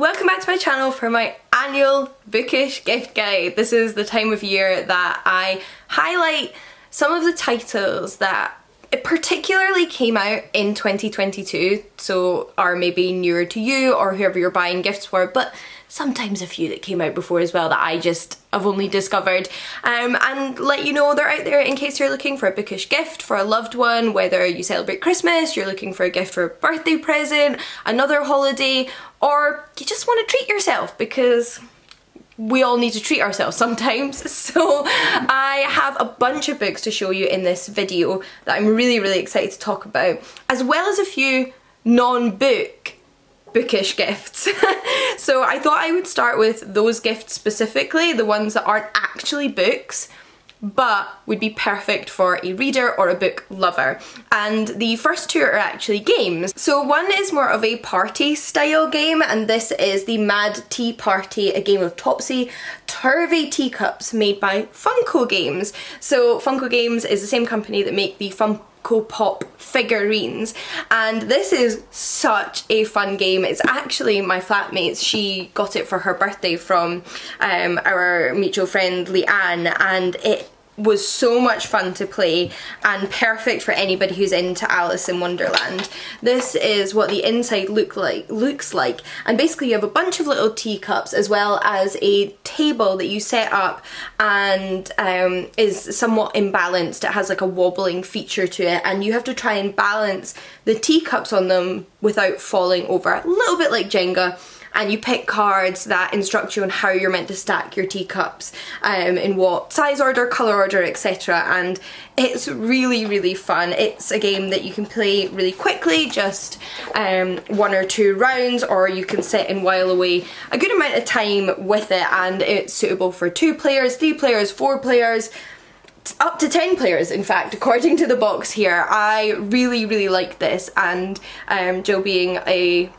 welcome back to my channel for my annual Bookish gift guide. This is the time of year that I highlight some of the titles that particularly came out in 2022, so are maybe newer to you or whoever you're buying gifts for, but sometimes a few that came out before as well that I've only discovered, and let you know they're out there in case you're looking for a bookish gift for a loved one, whether you celebrate Christmas, you're looking for a gift for a birthday present, another holiday, or you just want to treat yourself, because we all need to treat ourselves sometimes. So I have a bunch of books to show you in this video that I'm really excited to talk about, as well as a few non-book bookish gifts. So I thought I would start with those gifts specifically, the ones that aren't actually books but would be perfect for a reader or a book lover. And the first two are actually games. So one is more of a party style game, and this is the Mad Tea Party, a game of topsy-turvy teacups made by Funko Games. So Funko Games is the same company that make the Funko Pop figurines, and this is such a fun game. It's actually my flatmate's. She got it for her birthday from our mutual friend Leanne, and it was so much fun to play and perfect for anybody who's into Alice in Wonderland. This is what the inside looks like, and basically you have a bunch of little teacups as well as a table that you set up, and is somewhat imbalanced. It has like a wobbling feature to it, and you have to try and balance the teacups on them without falling over, a little bit like Jenga. And you pick cards that instruct you on how you're meant to stack your teacups, in what size order, colour order, etc. And it's really fun. It's a game that you can play really quickly, just 1 or 2 rounds, or you can sit and while away a good amount of time with it, and it's suitable for 2 players, 3 players, 4 players, up to 10 players in fact, according to the box here. I really like this, and Jill, being a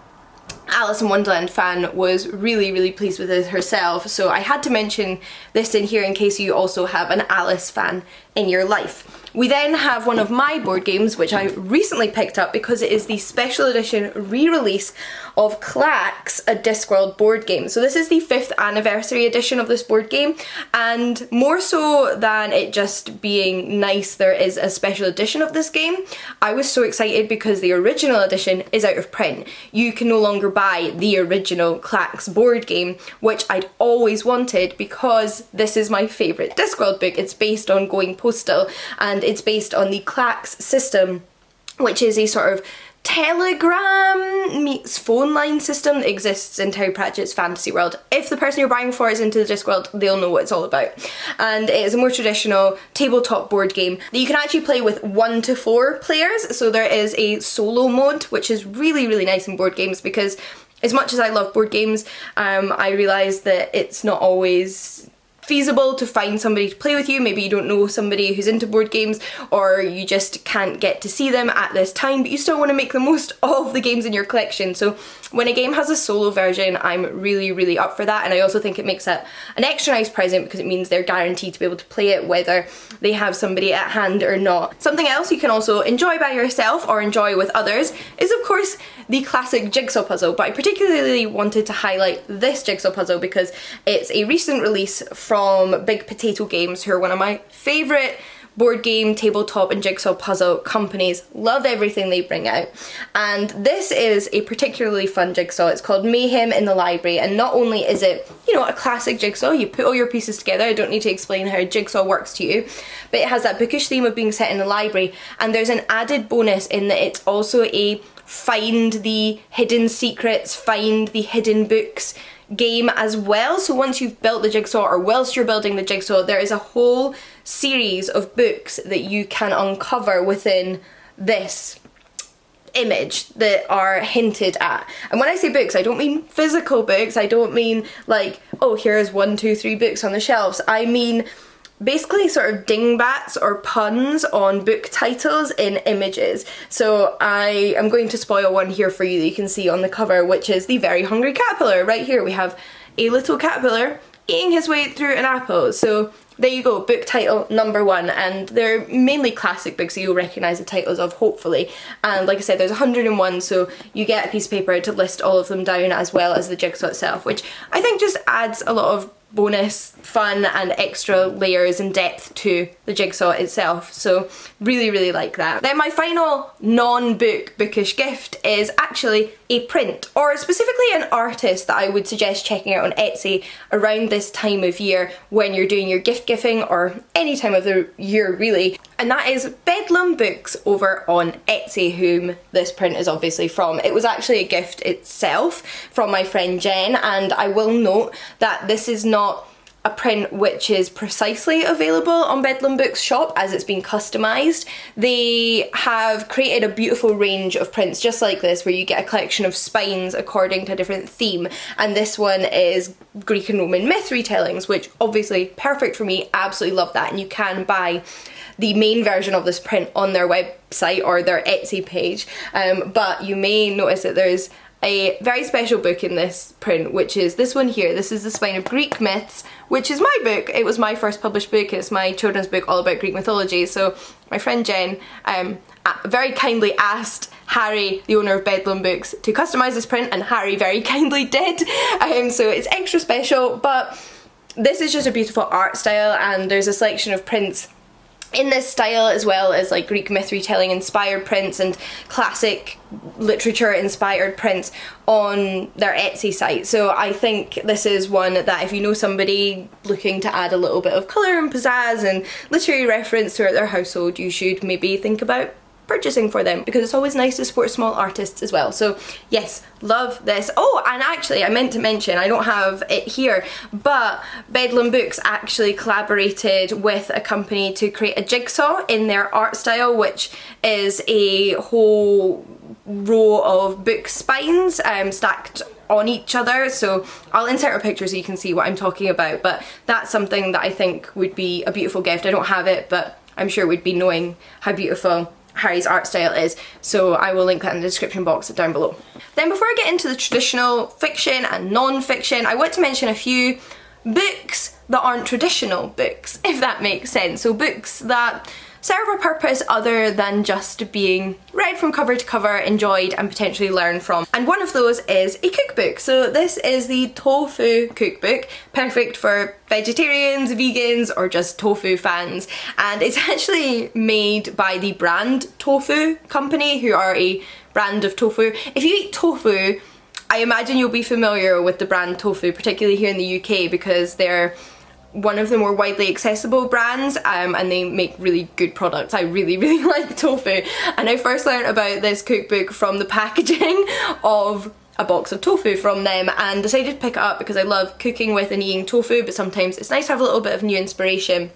Alice in Wonderland fan, was really pleased with it herself, so I had to mention this in here in case you also have an Alice fan in your life. We then have one of my board games, which I recently picked up because it is the special edition re-release of Clax, a Discworld board game. So this is the 5th anniversary edition of this board game, and more so than it just being nice, there is a special edition of this game. I was so excited because the original edition is out of print. You can no longer buy the original Clax board game, which I'd always wanted because this is my favourite Discworld book. It's based on Going Postal, and it's based on the Clax system, which is a sort of telegram meets phone line system that exists in Terry Pratchett's fantasy world. If the person you're buying for is into the Discworld, they'll know what it's all about. And it is a more traditional tabletop board game that you can actually play with 1 to 4 players. So there is a solo mode, which is really nice in board games, because as much as I love board games, I realise that it's not always feasible to find somebody to play with you. Maybe you don't know somebody who's into board games, or you just can't get to see them at this time, but you still want to make the most of the games in your collection. So when a game has a solo version, I'm really up for that, and I also think it makes it an extra nice present because it means they're guaranteed to be able to play it whether they have somebody at hand or not. Something else you can also enjoy by yourself or enjoy with others is of course the classic jigsaw puzzle, but I particularly wanted to highlight this jigsaw puzzle because it's a recent release from Big Potato Games, who are one of my favourite board game, tabletop and jigsaw puzzle companies. Love everything they bring out, and this is a particularly fun jigsaw. It's called Mayhem in the Library, and not only is it, you know, a classic jigsaw, you put all your pieces together, I don't need to explain how a jigsaw works to you, but it has that bookish theme of being set in a library, and there's an added bonus in that it's also a find the hidden secrets, find the hidden books game as well. So once you've built the jigsaw, or whilst you're building the jigsaw, there is a whole series of books that you can uncover within this image that are hinted at. And when I say books, I don't mean physical books, I don't mean like, oh, here's 1, 2, 3 books on the shelves. I mean basically sort of dingbats or puns on book titles in images. So I am going to spoil one here for you that you can see on the cover, which is the Very Hungry Caterpillar. Right here we have a little caterpillar eating his way through an apple. So there you go, book title number 1, and they're mainly classic books that you'll recognise the titles of, hopefully. And like I said, there's 101, so you get a piece of paper to list all of them down, as well as the jigsaw itself, which I think just adds a lot of bonus fun and extra layers and depth to the jigsaw itself, so really like that. Then my final non-book bookish gift is actually a print, or specifically an artist that I would suggest checking out on Etsy around this time of year when you're doing your gift giving, or any time of the year really, and that is Bedlam Books over on Etsy, whom this print is obviously from. It was actually a gift itself from my friend Jen, and I will note that this is not a print which is precisely available on Bedlam Books shop, as it's been customised. They have created a beautiful range of prints just like this, where you get a collection of spines according to a different theme, and this one is Greek and Roman myth retellings, which obviously perfect for me, absolutely love that. And you can buy the main version of this print on their website or their Etsy page, but you may notice that there's a very special book in this print, which is this one here. This is the Spine of Greek Myths, which is my book. It was my first published book. It's my children's book all about Greek mythology. So my friend Jen very kindly asked Harry, the owner of Bedlam Books, to customise this print, and Harry very kindly did. So it's extra special, but this is just a beautiful art style, and there's a selection of prints in this style, as well as like Greek myth retelling inspired prints and classic literature inspired prints on their Etsy site. So I think this is one that if you know somebody looking to add a little bit of colour and pizzazz and literary reference throughout their household, you should maybe think about purchasing for them, because it's always nice to support small artists as well. So yes, love this. Oh, and actually I meant to mention, I don't have it here, but Bedlam Books actually collaborated with a company to create a jigsaw in their art style, which is a whole row of book spines stacked on each other. So I'll insert a picture so you can see what I'm talking about, but that's something that I think would be a beautiful gift. I don't have it, but I'm sure we'd be knowing how beautiful Harry's art style is, so I will link that in the description box down below. Then before I get into the traditional fiction and non-fiction, I want to mention a few books that aren't traditional books, if that makes sense. So books that serve a purpose other than just being read from cover to cover, enjoyed and potentially learned from. And one of those is a cookbook. So this is the Tofu Cookbook, perfect for vegetarians, vegans or just tofu fans. And it's actually made by the brand Tofu company, who are a brand of tofu. If you eat tofu, I imagine you'll be familiar with the brand Tofu, particularly here in the UK, because they're one of the more widely accessible brands, and they make really good products. I really like tofu, and I first learned about this cookbook from the packaging of a box of tofu from them, and decided to pick it up because I love cooking with and eating tofu, but sometimes it's nice to have a little bit of new inspiration.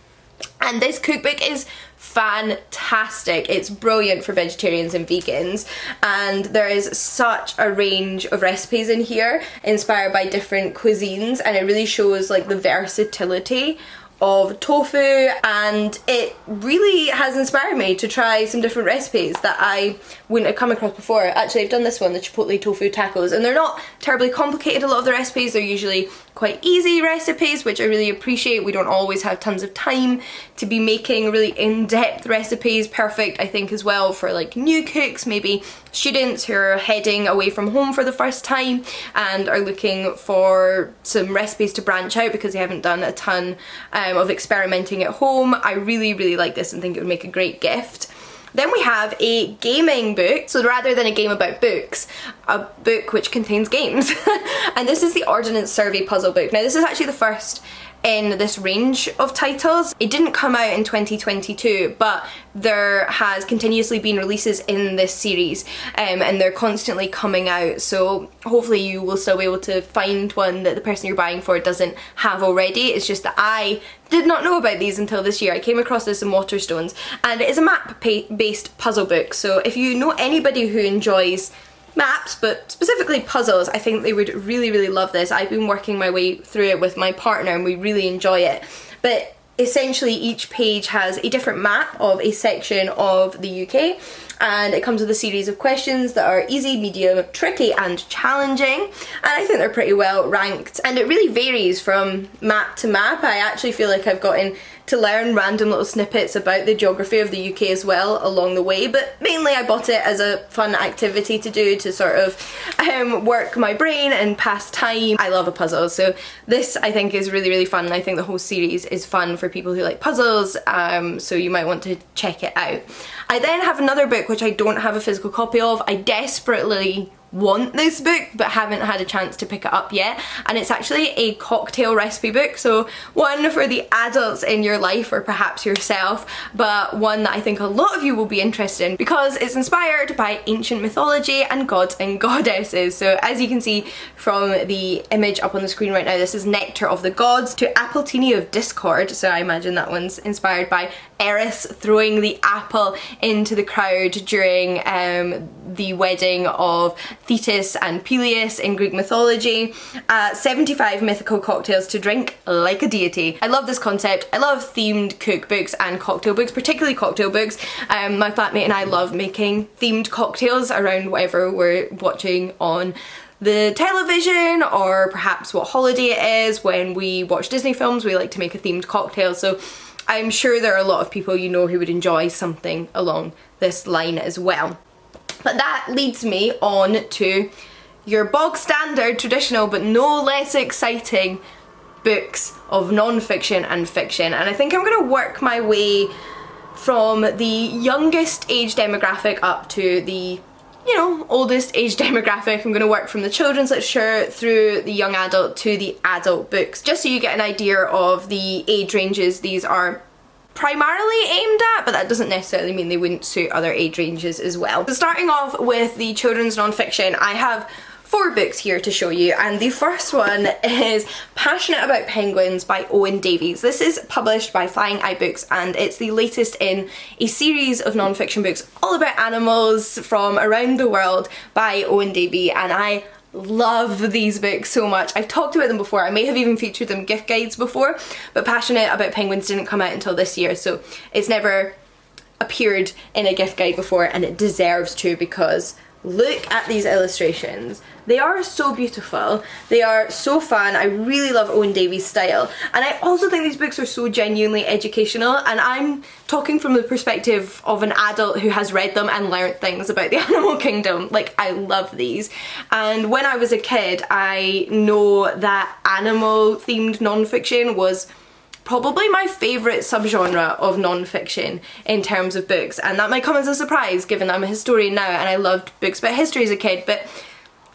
And this cookbook is fantastic. It's brilliant for vegetarians and vegans, and there is such a range of recipes in here inspired by different cuisines, and it really shows like the versatility of tofu, and it really has inspired me to try some different recipes that I wouldn't have come across before. Actually, I've done this one, the chipotle tofu tacos, and they're not terribly complicated. A lot of the recipes are usually quite easy recipes, which I really appreciate. We don't always have tons of time to be making really in-depth recipes. Perfect, I think, as well for like new cooks, maybe students who are heading away from home for the first time and are looking for some recipes to branch out because they haven't done a ton of experimenting at home. I really like this and think it would make a great gift. Then we have a gaming book, so rather than a game about books, a book which contains games. And this is the Ordnance Survey puzzle book. Now this is actually the first in this range of titles. It didn't come out in 2022, but there has continuously been releases in this series, and they're constantly coming out, so hopefully you will still be able to find one that the person you're buying for doesn't have already. It's just that I did not know about these until this year. I came across this in Waterstones, and it is a map-based puzzle book, so if you know anybody who enjoys maps, but specifically puzzles, I think they would really love this. I've been working my way through it with my partner and we really enjoy it. But essentially each page has a different map of a section of the UK, and it comes with a series of questions that are easy, medium, tricky and challenging, and I think they're pretty well ranked, and it really varies from map to map. I actually feel like I've gotten to learn random little snippets about the geography of the UK as well along the way, but mainly I bought it as a fun activity to do to sort of work my brain and pass time. I love a puzzle, so this I think is really fun, and I think the whole series is fun for people who like puzzles, so you might want to check it out. I then have another book which I don't have a physical copy of. I desperately want this book but haven't had a chance to pick it up yet, and it's actually a cocktail recipe book, so one for the adults in your life or perhaps yourself, but one that I think a lot of you will be interested in because it's inspired by ancient mythology and gods and goddesses. So as you can see from the image up on the screen right now, this is Nectar of the Gods to Appletini of Discord, so I imagine that one's inspired by Eris throwing the apple into the crowd during the wedding of Thetis and Peleus in Greek mythology. 75 mythical cocktails to drink like a deity. I love this concept. I love themed cookbooks and cocktail books, particularly cocktail books. My flatmate and I love making themed cocktails around whatever we're watching on the television, or perhaps what holiday it is. When we watch Disney films, we like to make a themed cocktail, so I'm sure there are a lot of people you know who would enjoy something along this line as well. But that leads me on to your bog standard, traditional but no less exciting books of non-fiction and fiction, and I think I'm going to work my way from the youngest age demographic up to the oldest age demographic. I'm going to work from the children's literature through the young adult to the adult books, just so you get an idea of the age ranges these are primarily aimed at, but that doesn't necessarily mean they wouldn't suit other age ranges as well. So starting off with the children's non-fiction, I have 4 books here to show you, and the first one is Passionate About Penguins by Owen Davies. This is published by Flying Eye Books, and it's the latest in a series of non-fiction books all about animals from around the world by Owen Davies, and I love these books so much. I've talked about them before. I may have even featured them gift guides before, but Passionate About Penguins didn't come out until this year, so it's never appeared in a gift guide before, and it deserves to, because look at these illustrations. They are so beautiful. They are so fun. I really love Owen Davies' style. And I also think these books are so genuinely educational, and I'm talking from the perspective of an adult who has read them and learnt things about the animal kingdom. Like, I love these. And when I was a kid, I know that animal themed non-fiction was probably my favourite subgenre of non-fiction in terms of books, and that might come as a surprise given that I'm a historian now and I loved books about history as a kid, but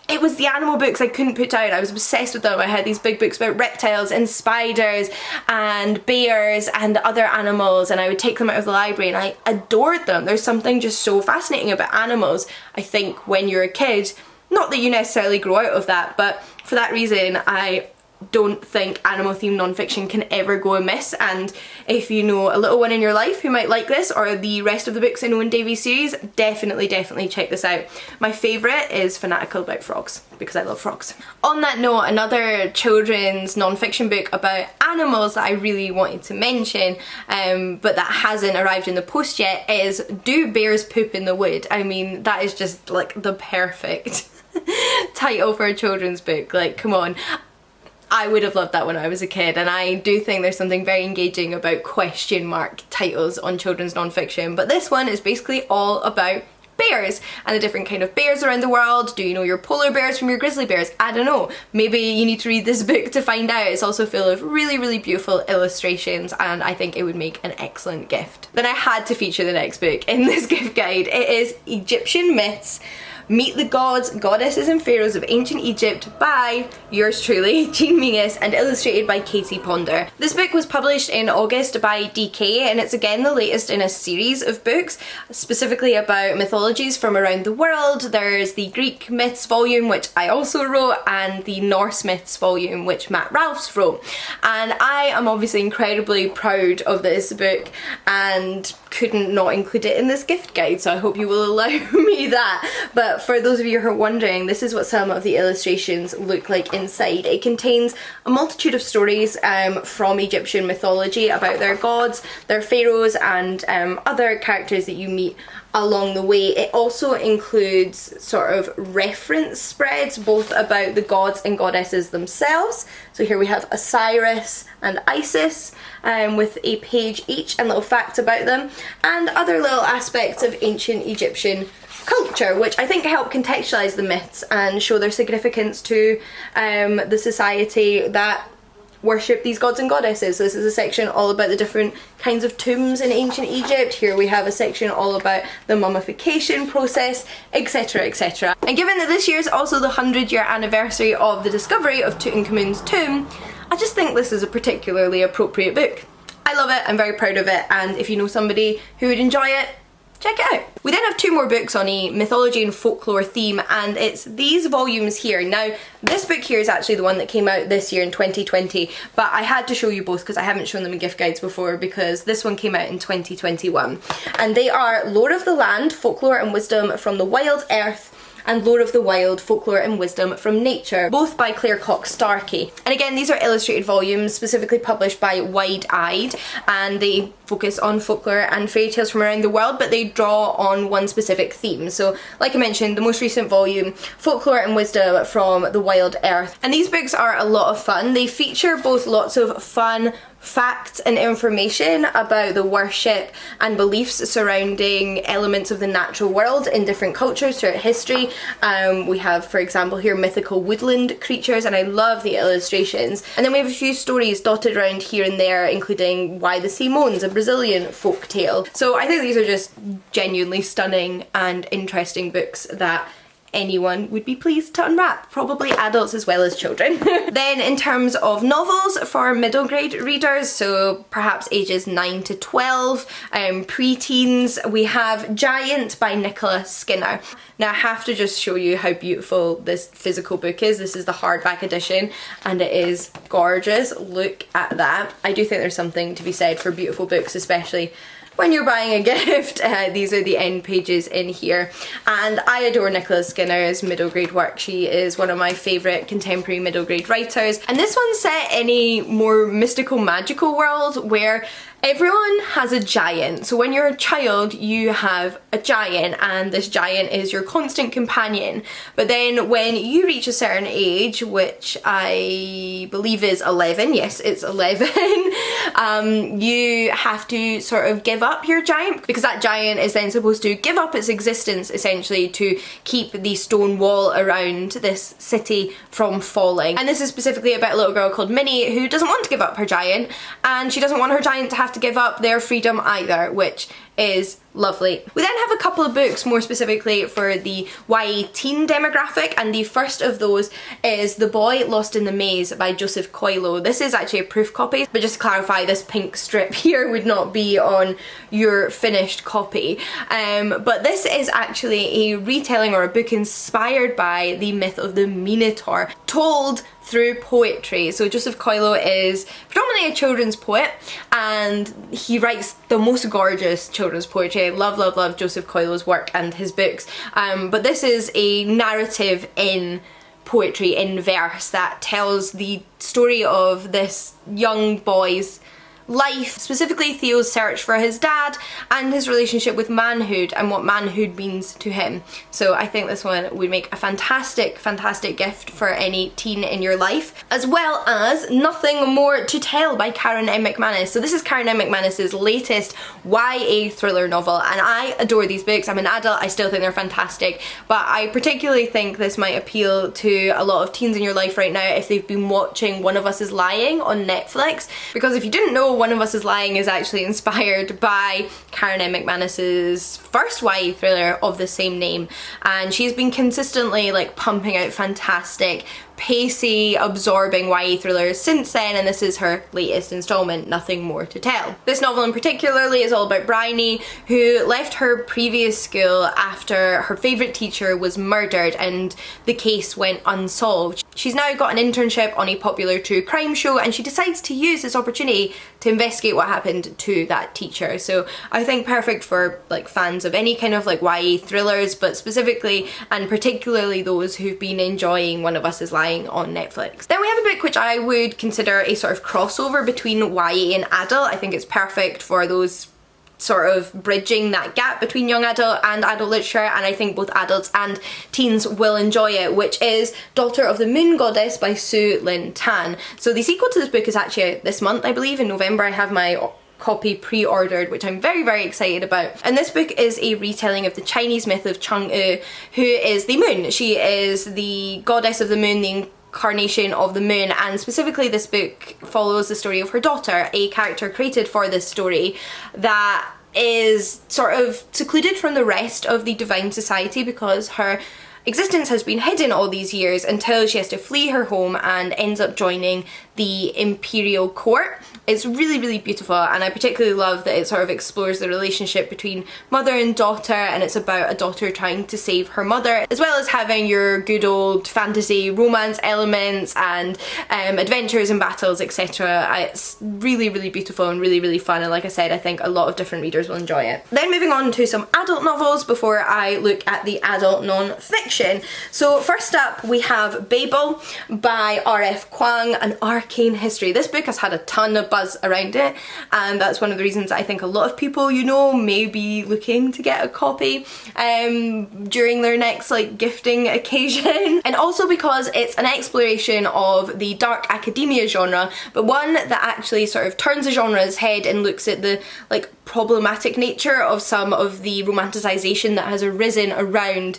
it was the animal books I couldn't put down. I was obsessed with them. I had these big books about reptiles and spiders and bears and other animals, and I would take them out of the library and I adored them. There's something just so fascinating about animals, I think, when you're a kid. Not that you necessarily grow out of that, but for that reason I don't think animal themed non-fiction can ever go amiss, and if you know a little one in your life who might like this or the rest of the books in Owen Davies series, definitely check this out. My favourite is Fanatical About Frogs, because I love frogs. On that note, another children's non-fiction book about animals that I really wanted to mention, but that hasn't arrived in the post yet, is Do Bears Poop in the Wood? I mean, that is just like the perfect title for a children's book. Like, come on. I would have loved that when I was a kid, and I do think there's something very engaging about question mark titles on children's non-fiction, but this one is basically all about bears and the different kind of bears around the world. Do you know your polar bears from your grizzly bears? I don't know. Maybe you need to read this book to find out. It's also full of really beautiful illustrations, and I think it would make an excellent gift. Then I had to feature the next book in this gift guide. It is Egyptian Myths, Meet the Gods, Goddesses and Pharaohs of Ancient Egypt by yours truly, Jean Mingus, and illustrated by Katie Ponder. This book was published in August by DK, and it's again the latest in a series of books, specifically about mythologies from around the world. There's the Greek Myths volume, which I also wrote, and the Norse Myths volume, which Matt Ralphs wrote. And I am obviously incredibly proud of this book and couldn't not include it in this gift guide, so I hope you will allow me that. But for those of you who are wondering, this is what some of the illustrations look like inside. It contains a multitude of stories from Egyptian mythology about their gods, their pharaohs, and other characters that you meet along the way. It also includes sort of reference spreads, both about the gods and goddesses themselves. So here we have Osiris and Isis with a page each and little facts about them, and other little aspects of ancient Egyptian culture, which I think help contextualise the myths and show their significance to the society that worship these gods and goddesses. So this is a section all about the different kinds of tombs in ancient Egypt. Here we have a section all about the mummification process, etc, etc. And given that this year is also the 100-year anniversary of the discovery of Tutankhamun's tomb, I just think this is a particularly appropriate book. I love it, I'm very proud of it, and if you know somebody who would enjoy it, check it out. We then have two more books on a mythology and folklore theme, and it's these volumes here. Now, this book here is actually the one that came out this year in 2020, but I had to show you both because I haven't shown them in gift guides before, because this one came out in 2021. And they are Lore of the Land, Folklore and Wisdom from the Wild Earth, and Lore of the Wild, Folklore and Wisdom from Nature, both by Claire Cox Starkey. And again, these are illustrated volumes specifically published by Wide Eyed, and they focus on folklore and fairy tales from around the world, but they draw on one specific theme. So like I mentioned, the most recent volume, Folklore and Wisdom from the Wild Earth. And these books are a lot of fun. They feature both lots of fun facts and information about the worship and beliefs surrounding elements of the natural world in different cultures throughout history. We have, for example, here mythical woodland creatures, and I love the illustrations. And then we have a few stories dotted around here and there, including Why the Sea Moans, a Brazilian folk tale. So I think these are just genuinely stunning and interesting books that anyone would be pleased to unwrap, probably adults as well as children. Then in terms of novels for middle grade readers, so perhaps ages 9 to 12, pre-teens, we have Giant by Nicola Skinner. Now I have to just show you how beautiful this physical book is. This is the hardback edition and it is gorgeous. Look at that. I do think there's something to be said for beautiful books, especially when you're buying a gift. These are the end pages in here, and I adore Nicola Skinner's middle grade work. She is one of my favourite contemporary middle grade writers, and this one's set in a more mystical, magical world where everyone has a giant. So when you're a child, you have a giant, and this giant is your constant companion. But then when you reach a certain age, which I believe is 11, yes, it's 11, you have to sort of give up your giant, because that giant is then supposed to give up its existence, essentially, to keep the stone wall around this city from falling. And this is specifically about a little girl called Minnie who doesn't want to give up her giant, and she doesn't want her giant to have to give up their freedom either, which is lovely. We then have a couple of books more specifically for the YA teen demographic, and the first of those is The Boy Lost in the Maze by Joseph Coelho. This is actually a proof copy, but just to clarify, this pink strip here would not be on your finished copy. But this is actually a retelling or a book inspired by the myth of the Minotaur, told through poetry. So Joseph Coelho is predominantly a children's poet, and he writes the most gorgeous children's poetry. I love, love, love Joseph Coelho's work and his books. But this is a narrative in poetry, in verse, that tells the story of this young boy's life, specifically Theo's search for his dad and his relationship with manhood and what manhood means to him. So I think this one would make a fantastic, fantastic gift for any teen in your life, as well as Nothing More to Tell by Karen M. McManus. So this is Karen M. McManus's latest YA thriller novel, and I adore these books. I'm an adult, I still think they're fantastic, but I particularly think this might appeal to a lot of teens in your life right now if they've been watching One of Us is Lying on Netflix, because if you didn't know, One of Us is Lying is actually inspired by Karen M. McManus's first YA thriller of the same name, and she's been consistently like pumping out fantastic pacey, absorbing YA thrillers since then, and this is her latest installment, Nothing More to Tell. This novel in particularly is all about Bryony, who left her previous school after her favourite teacher was murdered and the case went unsolved. She's now got an internship on a popular true crime show, and she decides to use this opportunity to investigate what happened to that teacher. So I think perfect for like fans of any kind of like YA thrillers, but specifically and particularly those who've been enjoying One of Us is Lying on Netflix. Then we have a book which I would consider a sort of crossover between YA and adult. I think it's perfect for those sort of bridging that gap between young adult and adult literature, and I think both adults and teens will enjoy it, which is Daughter of the Moon Goddess by Su Lin Tan. So the sequel to this book is actually out this month, I believe, in November. I have my copy pre-ordered, which I'm very, very excited about. And this book is a retelling of the Chinese myth of Chang'e, who is the moon. She is the goddess of the moon, the incarnation of the moon, and specifically this book follows the story of her daughter, a character created for this story that is sort of secluded from the rest of the divine society because her existence has been hidden all these years until she has to flee her home and ends up joining the imperial court. It's really, really beautiful, and I particularly love that it sort of explores the relationship between mother and daughter, and it's about a daughter trying to save her mother, as well as having your good old fantasy romance elements and adventures and battles, etc. It's really, really beautiful and really, really fun, and like I said, I think a lot of different readers will enjoy it. Then moving on to some adult novels before I look at the adult non-fiction. So first up we have Babel by R.F. Kuang, an arcane history. This book has had a ton of buzz around it, and that's one of the reasons I think a lot of people, you know, may be looking to get a copy during their next like gifting occasion. And also because it's an exploration of the dark academia genre, but one that actually sort of turns the genre's head and looks at the like problematic nature of some of the romanticization that has arisen around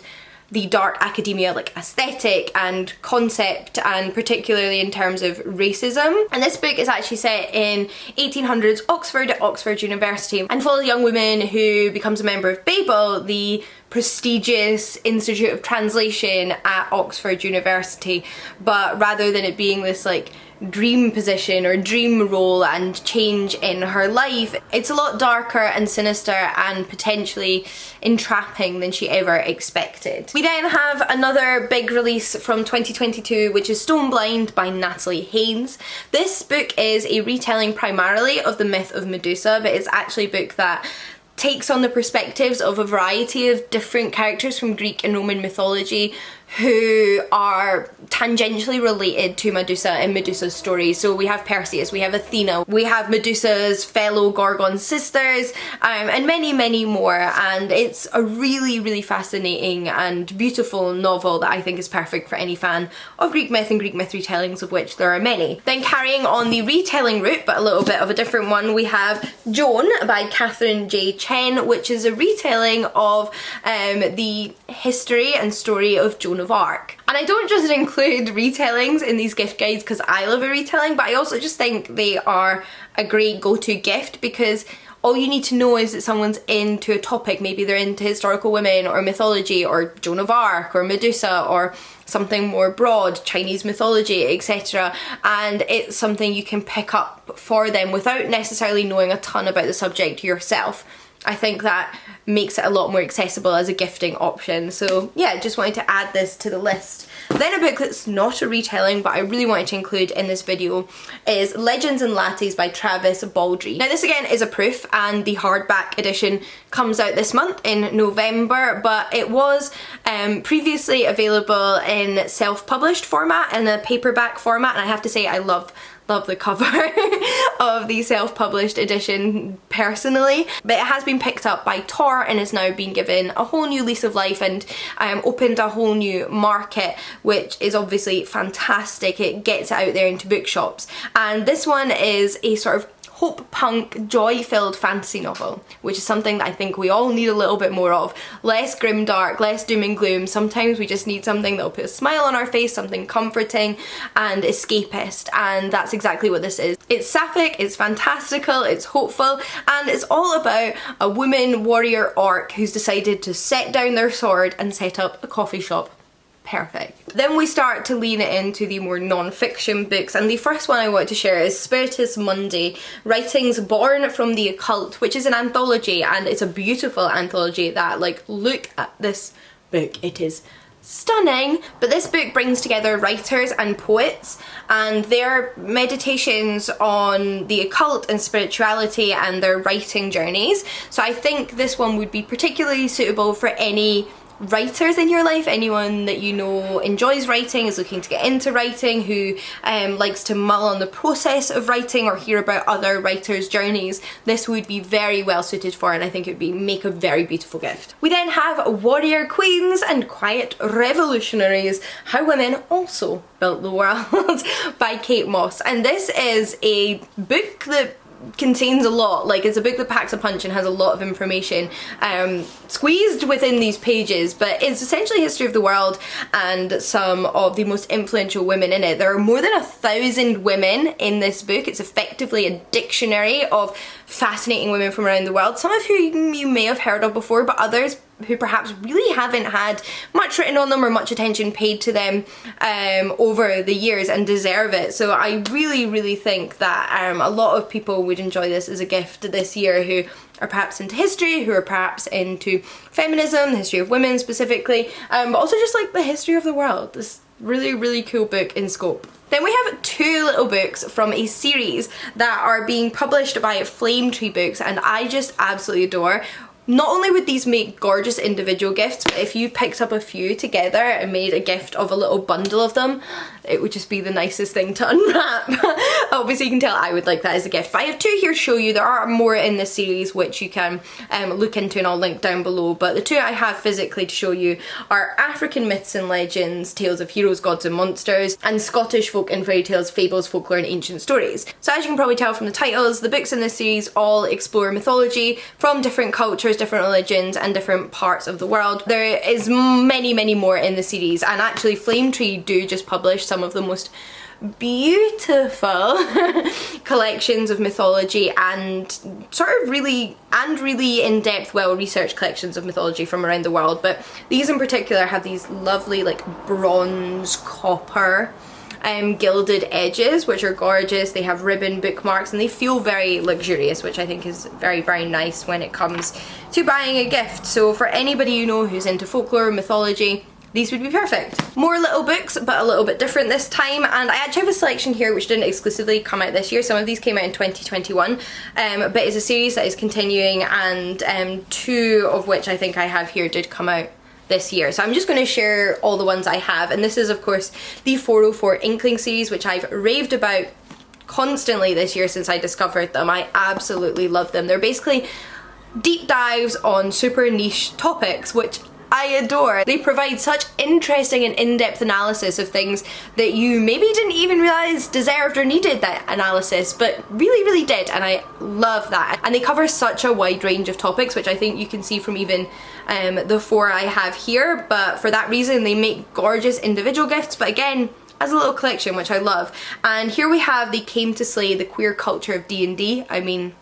the dark academia like aesthetic and concept, and particularly in terms of racism. And this book is actually set in 1800s Oxford at Oxford University, and follows a young woman who becomes a member of Babel, the prestigious Institute of Translation at Oxford University. But rather than it being this like dream position or dream role and change in her life, it's a lot darker and sinister and potentially entrapping than she ever expected. We then have another big release from 2022, which is Stone Blind by Natalie Haynes. This book is a retelling primarily of the myth of Medusa, but it's actually a book that takes on the perspectives of a variety of different characters from Greek and Roman mythology who are tangentially related to Medusa and Medusa's story. So we have Perseus, we have Athena, we have Medusa's fellow Gorgon sisters, and many, many more. And it's a really, really fascinating and beautiful novel that I think is perfect for any fan of Greek myth and Greek myth retellings, of which there are many. Then carrying on the retelling route, but a little bit of a different one, we have Joan by Catherine J. Chen, which is a retelling of the history and story of Joan of Arc. And I don't just include retellings in these gift guides because I love a retelling, but I also just think they are a great go-to gift because all you need to know is that someone's into a topic. Maybe they're into historical women or mythology or Joan of Arc or Medusa or something more broad, Chinese mythology, etc. And it's something you can pick up for them without necessarily knowing a ton about the subject yourself. I think that makes it a lot more accessible as a gifting option. So yeah, just wanted to add this to the list. Then a book that's not a retelling but I really wanted to include in this video is Legends and Lattes by Travis Baldree. Now this again is a proof, and the hardback edition comes out this month in November, but it was previously available in self-published format and a paperback format, and I have to say I love the cover of the self-published edition personally, but it has been picked up by Tor and is now being given a whole new lease of life and opened a whole new market, which is obviously fantastic. It gets it out there into bookshops, and this one is a sort of hope punk, joy-filled fantasy novel, which is something that I think we all need a little bit more of. Less grimdark, less doom and gloom. Sometimes we just need something that'll put a smile on our face, something comforting and escapist, and that's exactly what this is. It's sapphic, it's fantastical, it's hopeful, and it's all about a woman warrior orc who's decided to set down their sword and set up a coffee shop. perfect. Then we start to lean into the more non-fiction books, and the first one I want to share is Spiritus Mundi, Writings Born from the Occult, which is an anthology, and it's a beautiful anthology that, like, look at this book, it is stunning. But this book brings together writers and poets and their meditations on the occult and spirituality and their writing journeys. So I think this one would be particularly suitable for any writers in your life, anyone that you know enjoys writing, is looking to get into writing, who likes to mull on the process of writing or hear about other writers' journeys. This would be very well suited for, and I think it would make a very beautiful gift. We then have Warrior Queens and Quiet Revolutionaries, How Women Also Built the World by Kate Moss, and this is a book that contains a lot. Like, it's a book that packs a punch and has a lot of information squeezed within these pages, but it's essentially history of the world and some of the most influential women in it. There are more than 1,000 women in this book. It's effectively a dictionary of fascinating women from around the world, some of whom you may have heard of before, but others who perhaps really haven't had much written on them or much attention paid to them over the years, and deserve it. So I really think that a lot of people would enjoy this as a gift this year, who are perhaps into history, who are perhaps into feminism, the history of women specifically, but also just like the history of the world. This really cool book in scope. Then we have two little books from a series that are being published by Flame Tree Books, and I just absolutely adore. Not only would these make gorgeous individual gifts, but if you picked up a few together and made a gift of a little bundle of them, it would just be the nicest thing to unwrap. Obviously you can tell I would like that as a gift, but I have two here to show you. There are more in this series which you can look into, and I'll link down below, but the two I have physically to show you are African Myths and Legends, Tales of Heroes, Gods and Monsters, and Scottish Folk and Fairy Tales, Fables, Folklore and Ancient Stories. So as you can probably tell from the titles, the books in this series all explore mythology from different cultures, different religions and different parts of the world. There is many more in the series, and actually Flame Tree do just publish some of the most beautiful collections of mythology and sort of really in-depth, well-researched collections of mythology from around the world. But these in particular have these lovely like bronze, copper gilded edges, which are gorgeous. They have ribbon bookmarks and they feel very luxurious, which I think is very nice when it comes to buying a gift. So for anybody you know who's into folklore, mythology, these would be perfect. More little books, but a little bit different this time, and I actually have a selection here which didn't exclusively come out this year. Some of these came out in 2021, but it's a series that is continuing, and two of which I think I have here did come out this year. So I'm just going to share all the ones I have, and this is of course the 404 Inkling series, which I've raved about constantly this year since I discovered them. I absolutely love them. They're basically deep dives on super niche topics, which I adore. They provide such interesting and in-depth analysis of things that you maybe didn't even realise deserved or needed that analysis, but really did, and I love that. And they cover such a wide range of topics, which I think you can see from even the four I have here, but for that reason they make gorgeous individual gifts, but again, as a little collection, which I love. And here we have They Came to Slay the Queer Culture of D&D. I mean,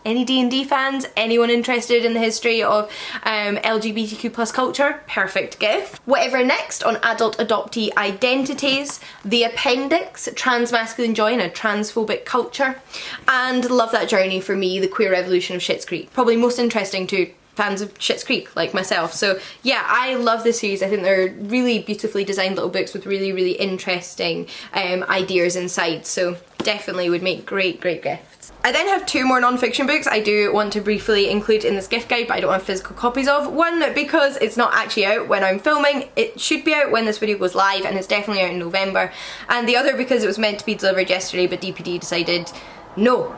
any D&D fans, anyone interested in the history of LGBTQ plus culture, perfect gift. Whatever Next on adult adoptee identities, The Appendix, trans masculine joy in a transphobic culture, and Love That Journey for me, the queer revolution of Schitt's Creek. Probably most interesting to fans of Schitt's Creek like myself. So yeah, I love this series. I think they're really beautifully designed little books with really interesting ideas inside, so definitely would make great gifts. I then have two more non-fiction books I do want to briefly include in this gift guide, but I don't have physical copies of. One, because it's not actually out when I'm filming. It should be out when this video goes live, and it's definitely out in November. And the other because it was meant to be delivered yesterday, but DPD decided no.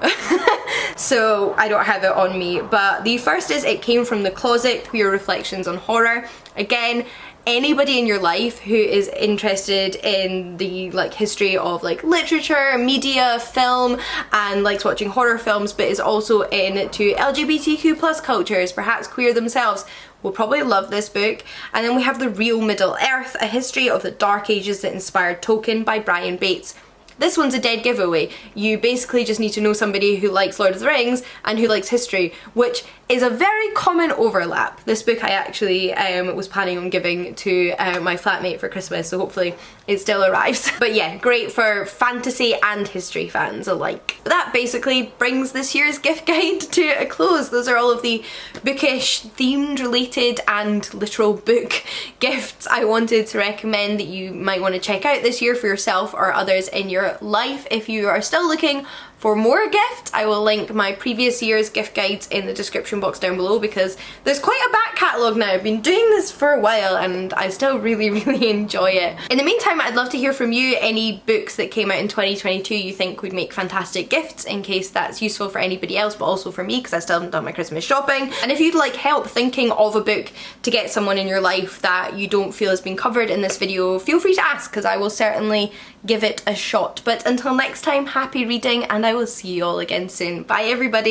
So I don't have it on me. But the first is It Came From the Closet, Queer Reflections on Horror. Again, anybody in your life who is interested in the history of literature, media, film, and likes watching horror films, but is also into LGBTQ plus cultures, perhaps queer themselves, will probably love this book. And then we have The Real Middle Earth, A History of the Dark Ages that Inspired Tolkien by Brian Bates. This one's a dead giveaway. You basically just need to know somebody who likes Lord of the Rings and who likes history, which is a very common overlap. This book I actually was planning on giving to my flatmate for Christmas, so hopefully it still arrives. But yeah, great for fantasy and history fans alike. But that basically brings this year's gift guide to a close. Those are all of the bookish, themed, related and literal book gifts I wanted to recommend that you might want to check out this year for yourself or others in your life. If you are still looking for more gifts, I will link my previous year's gift guides in the description box down below, because there's quite a back catalogue now. I've been doing this for a while and I still really enjoy it. In the meantime, I'd love to hear from you any books that came out in 2022 you think would make fantastic gifts, in case that's useful for anybody else but also for me, because I still haven't done my Christmas shopping. And if you'd like help thinking of a book to get someone in your life that you don't feel has been covered in this video, feel free to ask, because I will certainly give it a shot. But until next time, happy reading, and I will see you all again soon. Bye everybody!